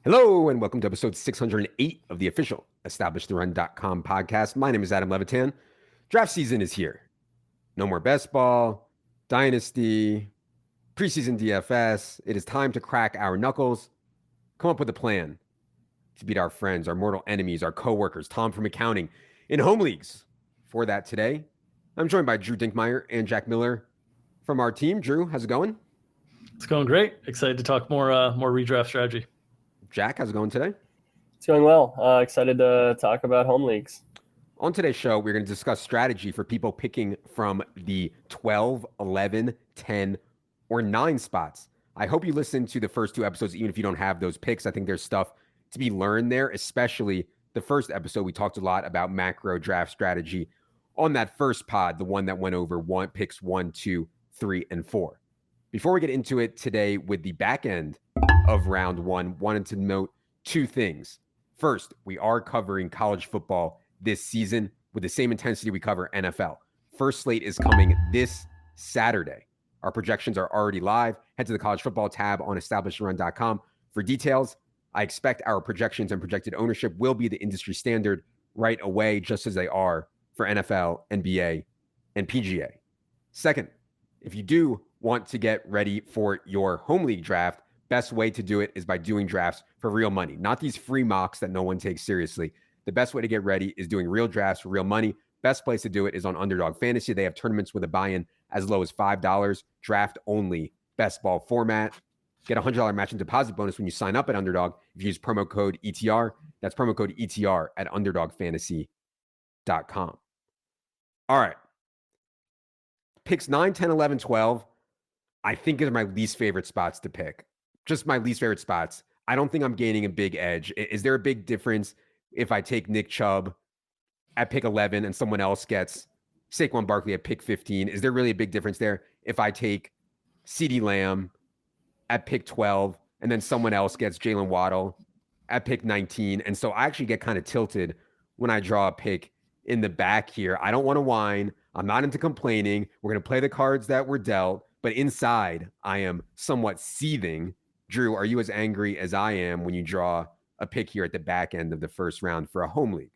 Hello, and welcome to episode 608 of the official EstablishTheRun.com podcast. My name is Adam Levitan. Draft season is here. No more best ball, Dynasty, preseason DFS. It is time to crack our knuckles, come up with a plan to beat our friends, our mortal enemies, our coworkers, Tom from accounting, in home leagues. For that today, I'm joined by Drew Dinkmeyer and Jack Miller from our team. Drew, how's it going? It's going great. Excited to talk more redraft strategy. Jack, how's it going today? It's going well. Excited to talk about home leagues. On today's show, we're going to discuss strategy for people picking from the 12, 11, 10, or 9 spots. I hope you listen to the first 2 episodes, even if you don't have those picks. I think there's stuff to be learned there, especially the first episode. We talked a lot about macro draft strategy on that first pod, the one that went over picks 1, 2, 3, and 4. Before we get into it today with the back end of round 1, wanted to note 2 things. First, we are covering college football this season with the same intensity we cover NFL. First slate is coming this Saturday. Our projections are already live. Head to the college football tab on EstablishTheRun.com for details. I expect our projections and projected ownership will be the industry standard right away, just as they are for NFL, NBA, and PGA. Second, if you do want to get ready for your home league draft, best way to do it is by doing drafts for real money, not these free mocks that no one takes seriously. The best way to get ready is doing real drafts for real money. Best place to do it is on Underdog Fantasy. They have tournaments with a buy-in as low as $5, draft only, best ball format. Get a $100 matching deposit bonus when you sign up at Underdog if you use promo code ETR. That's promo code ETR at UnderdogFantasy.com. All right. Picks 9, 10, 11, 12, I think are my least favorite spots to pick. Just my least favorite spots. I don't think I'm gaining a big edge. Is there a big difference if I take Nick Chubb at pick 11 and someone else gets Saquon Barkley at pick 15? Is there really a big difference there if I take CeeDee Lamb at pick 12 and then someone else gets Jalen Waddle at pick 19? And so I actually get kind of tilted when I draw a pick in the back here. I don't want to whine. I'm not into complaining. We're going to play the cards that were dealt, but inside I am somewhat seething. Drew, are you as angry as I am when you draw a pick here at the back end of the first round for a home league?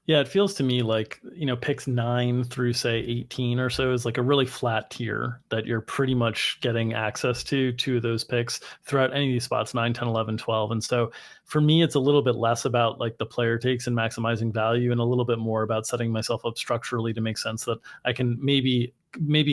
Yeah, it feels to me like, picks 9 through say 18 or so is like a really flat tier that you're pretty much getting access to 2 of those picks throughout any of these spots, 9, 10, 11, 12. And so for me, it's a little bit less about like the player takes and maximizing value and a little bit more about setting myself up structurally to make sense that I can maybe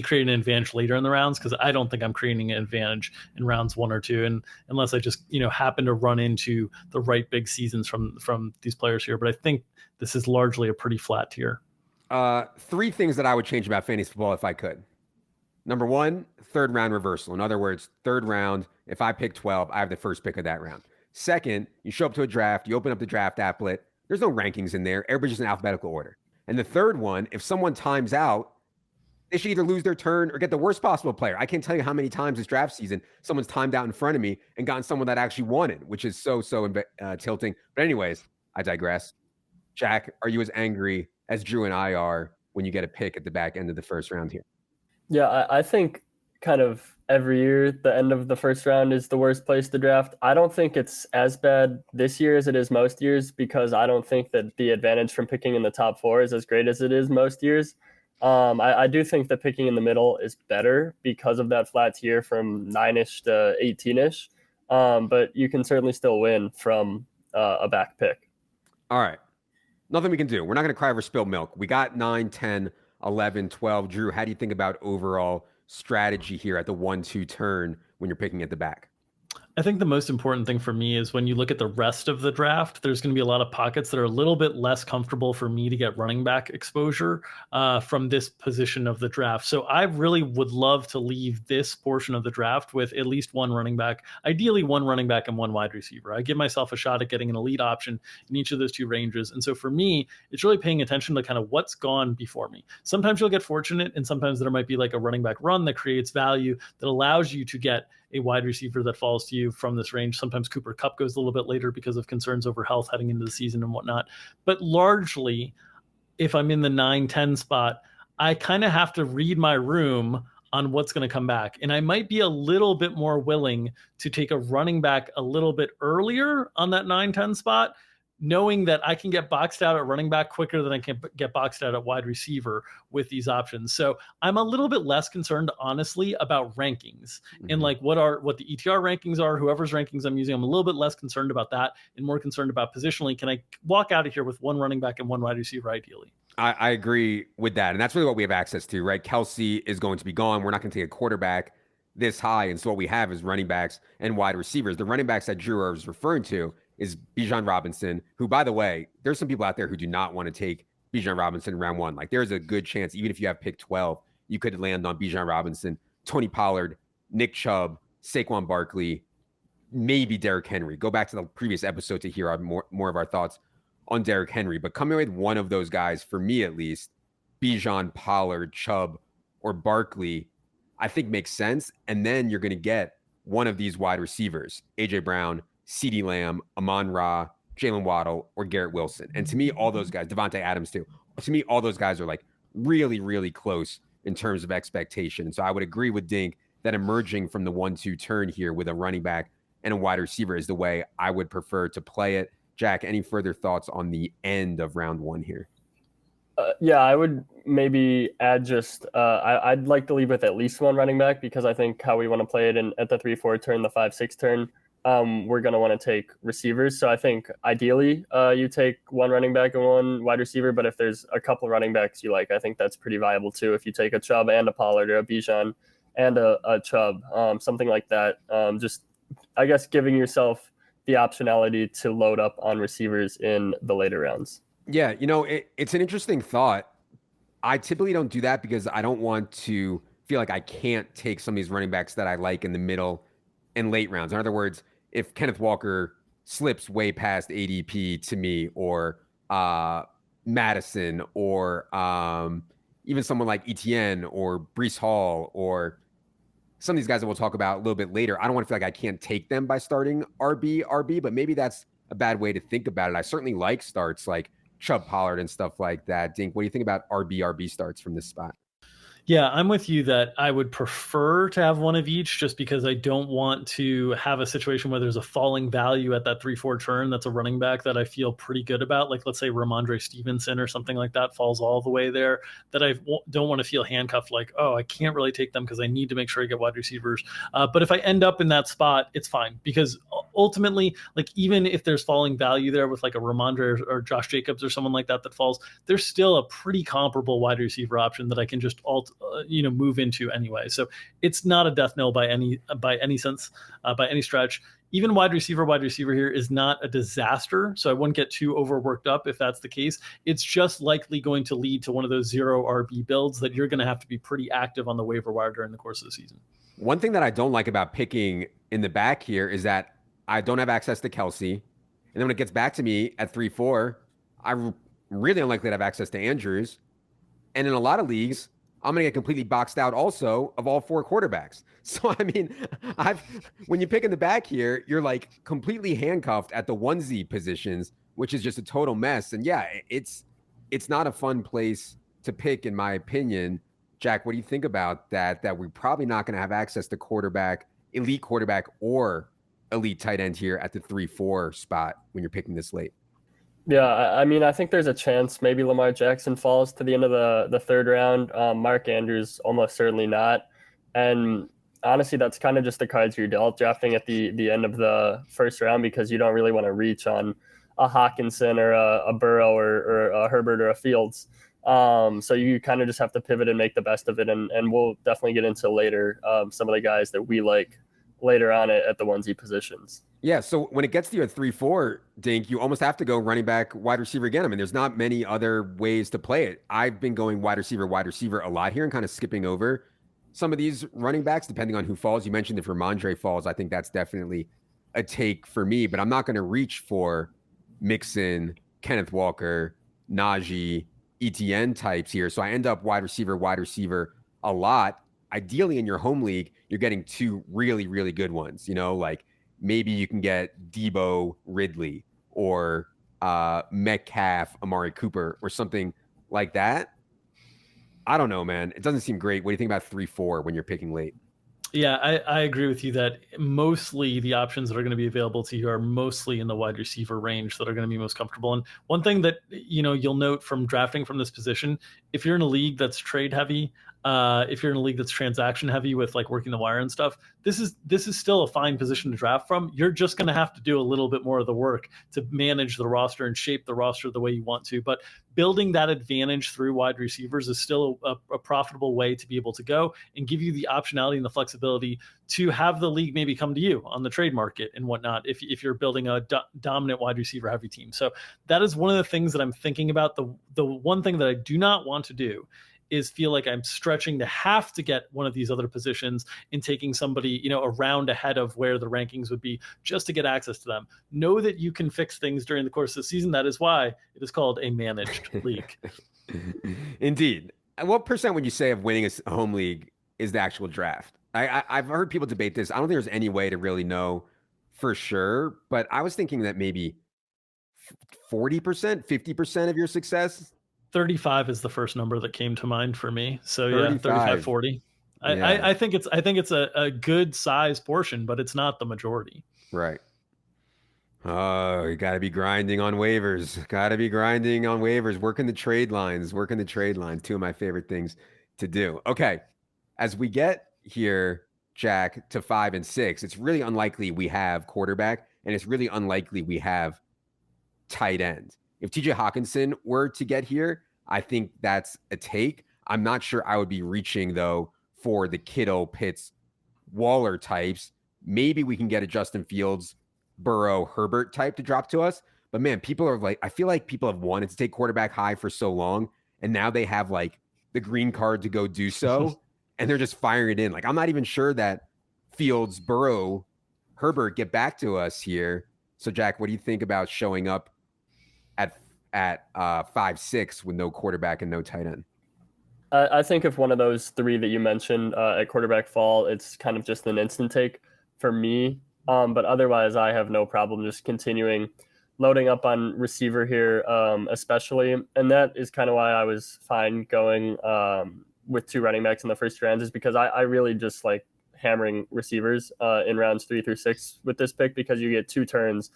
create an advantage later in the rounds, because I don't think I'm creating an advantage in rounds 1 or 2, and unless I just happen to run into the right big seasons from these players here. But I think this is largely a pretty flat tier. 3 things that I would change about fantasy football if I could. Number 1, third round reversal. In other words, third round, if I pick 12, I have the first pick of that round. Second, you show up to a draft, you open up the draft applet, there's no rankings in there, everybody's just in alphabetical order. And the third one, if someone times out, they should either lose their turn or get the worst possible player. I can't tell you how many times this draft season someone's timed out in front of me and gotten someone that actually wanted, which is so tilting. But anyways, I digress. Jack, are you as angry as Drew and I are when you get a pick at the back end of the first round here? Yeah, I think kind of every year the end of the first round is the worst place to draft. I don't think it's as bad this year as it is most years, because I don't think that the advantage from picking in the top 4 is as great as it is most years. I do think that picking in the middle is better because of that flat tier from 9-ish to 18-ish. But you can certainly still win from a back pick. All right. Nothing we can do. We're not going to cry over spilled milk. We got 9, 10, 11, 12. Drew, how do you think about overall strategy here at the 1-2 turn when you're picking at the back? I think the most important thing for me is when you look at the rest of the draft, there's going to be a lot of pockets that are a little bit less comfortable for me to get running back exposure from this position of the draft. So I really would love to leave this portion of the draft with at least 1 running back, ideally 1 running back and 1 wide receiver. I give myself a shot at getting an elite option in each of those 2 ranges. And so for me, it's really paying attention to kind of what's gone before me. Sometimes you'll get fortunate, and sometimes there might be like a running back run that creates value that allows you to get a wide receiver that falls to you from this range. Sometimes Cooper Kupp goes a little bit later because of concerns over health heading into the season and whatnot. But largely, if I'm in the 9-10 spot, I kind of have to read my room on what's going to come back. And I might be a little bit more willing to take a running back a little bit earlier on that 9-10 spot, knowing that I can get boxed out at running back quicker than I can get boxed out at wide receiver with these options. So I'm a little bit less concerned, honestly, about rankings and like what the ETR rankings are, whoever's rankings I'm using. I'm a little bit less concerned about that and more concerned about positionally. Can I walk out of here with one running back and one wide receiver ideally? I agree with that. And that's really what we have access to, right? Kelsey is going to be gone. We're not going to take a quarterback this high. And so what we have is running backs and wide receivers. The running backs that Drew was referring to is Bijan Robinson, who, by the way, there's some people out there who do not want to take Bijan Robinson in round 1. Like, there's a good chance, even if you have pick 12, you could land on Bijan Robinson, Tony Pollard, Nick Chubb, Saquon Barkley, maybe Derrick Henry. Go back to the previous episode to hear more of our thoughts on Derrick Henry. But coming with one of those guys, for me at least, Bijan, Pollard, Chubb, or Barkley, I think makes sense. And then you're going to get one of these wide receivers, A.J. Brown, CeeDee Lamb, Amon-Ra, Jalen Waddle, or Garrett Wilson. And to me, all those guys, Devontae Adams too, to me, all those guys are like really, really close in terms of expectation. So I would agree with Dink that emerging from the 1-2 turn here with a running back and a wide receiver is the way I would prefer to play it. Jack, any further thoughts on the end of round 1 here? Yeah, I would maybe add just I'd like to leave with at least one running back, because I think how we want to play it at the 3-4 turn, the 5-6 turn, we're going to want to take receivers. So I think ideally you take one running back and one wide receiver, but if there's a couple running backs you like, I think that's pretty viable too. If you take a Chubb and a Pollard, or a Bijan and a Chubb, something like that, just I guess giving yourself the optionality to load up on receivers in the later rounds. Yeah, it's an interesting thought. I typically don't do that because I don't want to feel like I can't take some of these running backs that I like in the middle and late rounds. In other words, if Kenneth Walker slips way past ADP to me, or Madison, or even someone like Etienne or Breece Hall, or some of these guys that we'll talk about a little bit later, I don't want to feel like I can't take them by starting RB, but maybe that's a bad way to think about it. I certainly like starts like Chubb, Pollard, and stuff like that. Dink, what do you think about RB starts from this spot? Yeah, I'm with you that I would prefer to have one of each, just because I don't want to have a situation where there's a falling value at that 3-4 turn that's a running back that I feel pretty good about. Like, let's say Ramondre Stevenson or something like that falls all the way there, that I don't want to feel handcuffed like, oh, I can't really take them because I need to make sure I get wide receivers. But if I end up in that spot, it's fine, because ultimately, like, even if there's falling value there with like a Ramondre or Josh Jacobs or someone like that falls, there's still a pretty comparable wide receiver option that I can just move into anyway. So it's not a death knell by any sense, by any stretch. Even wide receiver here is not a disaster, so I wouldn't get too overworked up if that's the case. It's just likely going to lead to one of those 0 RB builds that you're going to have to be pretty active on the waiver wire during the course of the season. One thing that I don't like about picking in the back here is that I don't have access to Kelsey. And then when it gets back to me at 3-4, I'm really unlikely to have access to Andrews. And in a lot of leagues, I'm going to get completely boxed out also of all 4 quarterbacks. So, I mean, when you pick in the back here, you're like completely handcuffed at the 1Z positions, which is just a total mess. And yeah, it's not a fun place to pick, in my opinion. Jack, what do you think about that? That we're probably not going to have access to elite quarterback or elite tight end here at the 3-4 spot when you're picking this late. Yeah, I mean, I think there's a chance maybe Lamar Jackson falls to the end of the 3rd round. Mark Andrews, almost certainly not. And honestly, that's kind of just the cards you're dealt drafting at the end of the 1st round, because you don't really want to reach on a Hawkinson or a Burrow or a Herbert or a Fields. So you kind of just have to pivot and make the best of it. And we'll definitely get into later some of the guys that we like later on at the 1Z positions. Yeah, so when it gets to your 3-4, Dink, you almost have to go running back, wide receiver again. I mean, there's not many other ways to play it. I've been going wide receiver a lot here and kind of skipping over some of these running backs depending on who falls. You mentioned if Ramondre falls, I think that's definitely a take for me, but I'm not going to reach for Mixon, Kenneth Walker, Najee, Etienne types here. So I end up wide receiver a lot. Ideally in your home league, you're getting 2 really, really good ones, like maybe you can get Debo Ridley or Metcalf, Amari Cooper, or something like that. I don't know, man. It doesn't seem great. What do you think about 3-4 when you're picking late? Yeah, I agree with you that mostly the options that are going to be available to you are mostly in the wide receiver range that are going to be most comfortable. And one thing that you'll note from drafting from this position, if you're in a league that's trade heavy, if you're in a league that's transaction heavy with like working the wire and stuff, this is still a fine position to draft from. You're just going to have to do a little bit more of the work to manage the roster and shape the roster the way you want to. But building that advantage through wide receivers is still a profitable way to be able to go and give you the optionality and the flexibility to have the league maybe come to you on the trade market and whatnot if you're building a dominant wide receiver heavy team. So that is one of the things that I'm thinking about. The one thing that I do not want to do is feel like I'm stretching to have to get one of these other positions and taking somebody, a round ahead of where the rankings would be just to get access to them. Know that you can fix things during the course of the season. That is why it is called a managed league. Indeed. What percent would you say of winning a home league is the actual draft? I've heard people debate this. I don't think there's any way to really know for sure, but I was thinking that maybe 40%, 50% of your success. 35 is the first number that came to mind for me. So yeah, 35, 40. Yeah. I think it's a good size portion, but it's not the majority. Right. Oh, you got to be grinding on waivers. Working the trade lines. Two of my favorite things to do. Okay. As we get here, Jack, to 5 and 6, it's really unlikely we have quarterback, and it's really unlikely we have tight end. If TJ Hawkinson were to get here, I think that's a take. I'm not sure I would be reaching, though, for the Kittle, Pitts, Waller types. Maybe we can get a Justin Fields, Burrow, Herbert type to drop to us. But man, people are like, I feel like people have wanted to take quarterback high for so long, and now they have like the green card to go do so, and they're just firing it in. Like, I'm not even sure that Fields, Burrow, Herbert get back to us here. So Jack, what do you think about showing up at 5-6 with no quarterback and no tight end? I think if one of those three that you mentioned at quarterback fall, it's kind of just an instant take for me. But otherwise, I have no problem just continuing loading up on receiver here, especially. And that is kind of why I was fine going with 2 running backs in the first round, is because I really just like hammering receivers in rounds 3 through 6 with this pick, because you get 2 turns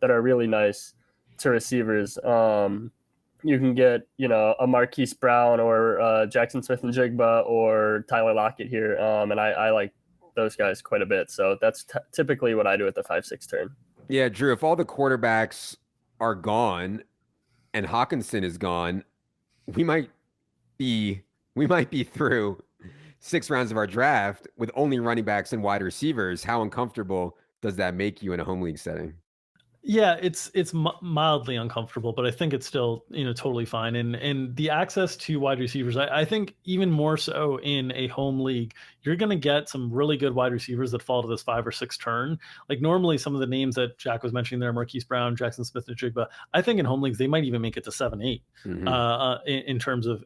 that are really nice to receivers. You can get, a Marquise Brown or Jackson Smith-Njigba or Tyler Lockett here. And I like those guys quite a bit. So that's typically what I do at the 5-6 turn. Yeah, Drew, if all the quarterbacks are gone and Hawkinson is gone, we might be through 6 rounds of our draft with only running backs and wide receivers. How uncomfortable does that make you in a home league setting? Yeah, it's mildly uncomfortable, but I think it's still totally fine. And the access to wide receivers, I think even more so in a home league, you're going to get some really good wide receivers that fall to this 5 or 6 turn. Like normally, some of the names that Jack was mentioning there, Marquise Brown, Jackson Smith-Njigba, I think in home leagues they might even make it to 7-8 in terms of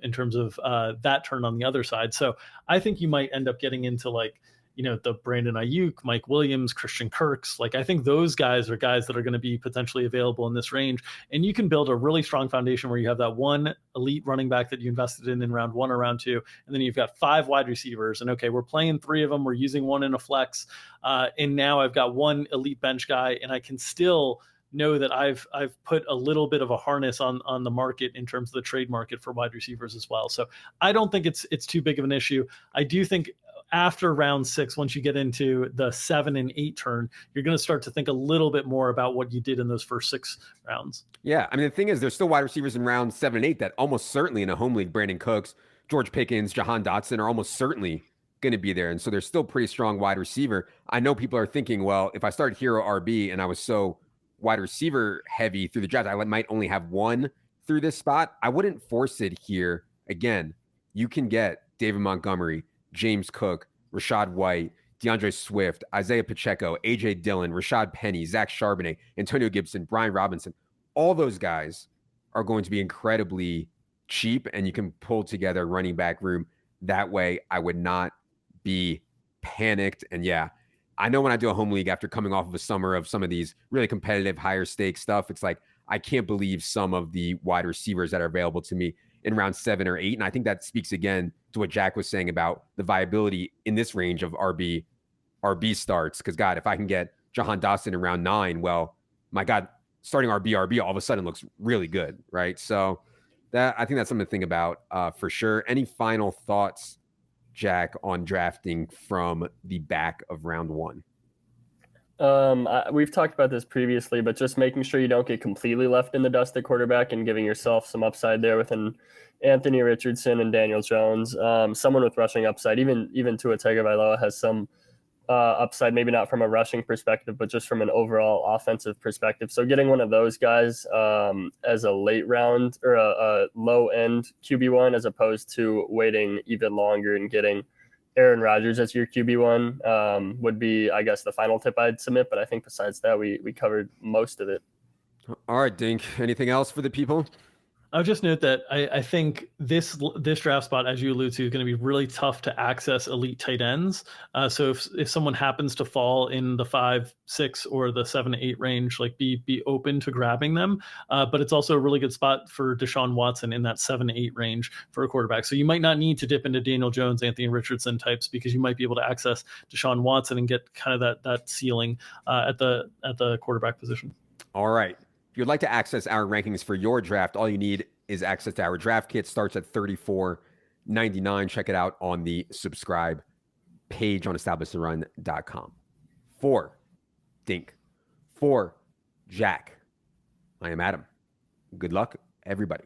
that turn on the other side. So I think you might end up getting into like, the Brandon Ayuk, Mike Williams, Christian Kirks. Like, I think those guys are guys that are going to be potentially available in this range. And you can build a really strong foundation where you have that one elite running back that you invested in round 1 or round 2. And then you've got 5 wide receivers. And okay, we're playing 3 of them. We're using 1 in a flex. And now I've got 1 elite bench guy, and I can still know that I've put a little bit of a harness on the market in terms of the trade market for wide receivers as well. So I don't think it's too big of an issue. I do think after round 6, once you get into the 7 and 8 turn, you're going to start to think a little bit more about what you did in those first 6 rounds. Yeah. I mean, the thing is, there's still wide receivers in round 7 and 8 that almost certainly in a home league, Brandon Cooks, George Pickens, Jahan Dotson are almost certainly going to be there. And so there's still pretty strong wide receiver. I know people are thinking, well, if I start hero RB and I was so wide receiver heavy through the draft, I might only have 1 through this spot. I wouldn't force it here. Again, you can get David Montgomery, James Cook, Rachaad White, DeAndre Swift, Isaiah Pacheco, A.J. Dillon, Rashad Penny, Zach Charbonnet, Antonio Gibson, Brian Robinson. All those guys are going to be incredibly cheap, and you can pull together a running back room that way. I would not be panicked. And yeah, I know when I do a home league after coming off of a summer of some of these really competitive, higher stakes stuff, it's like, I can't believe some of the wide receivers that are available to me. in round 7 or 8. And I think that speaks again to what Jack was saying about the viability in this range of RB starts. Because, God, if I can get Jahan Dotson in round 9, well, my God, starting RB all of a sudden looks really good, right? So I think that's something to think about for sure. Any final thoughts, Jack, on drafting from the back of round 1? We've talked about this previously, but just making sure you don't get completely left in the dust at quarterback and giving yourself some upside there with an Anthony Richardson and Daniel Jones, someone with rushing upside. Even Tua Tagovailoa has some upside, maybe not from a rushing perspective, but just from an overall offensive perspective. So getting one of those guys as a late round or a low end QB1, as opposed to waiting even longer and getting Aaron Rodgers as your QB1 would be, I guess, the final tip I'd submit. But I think besides that, we covered most of it. All right, Dink. Anything else for the people? I'll just note that I think this draft spot, as you allude to, is going to be really tough to access elite tight ends. So if someone happens to fall in the 5, 6, or the 7 to 8 range, like be open to grabbing them. But it's also a really good spot for Deshaun Watson in that 7 to 8 range for a quarterback. So you might not need to dip into Daniel Jones, Anthony Richardson types, because you might be able to access Deshaun Watson and get kind of that ceiling at the quarterback position. All right. If you'd like to access our rankings for your draft, all you need is access to our draft kit. Starts at $34.99. Check it out on the subscribe page on establishedrun.com. For Dink, for Jack, I am Adam. Good luck, everybody.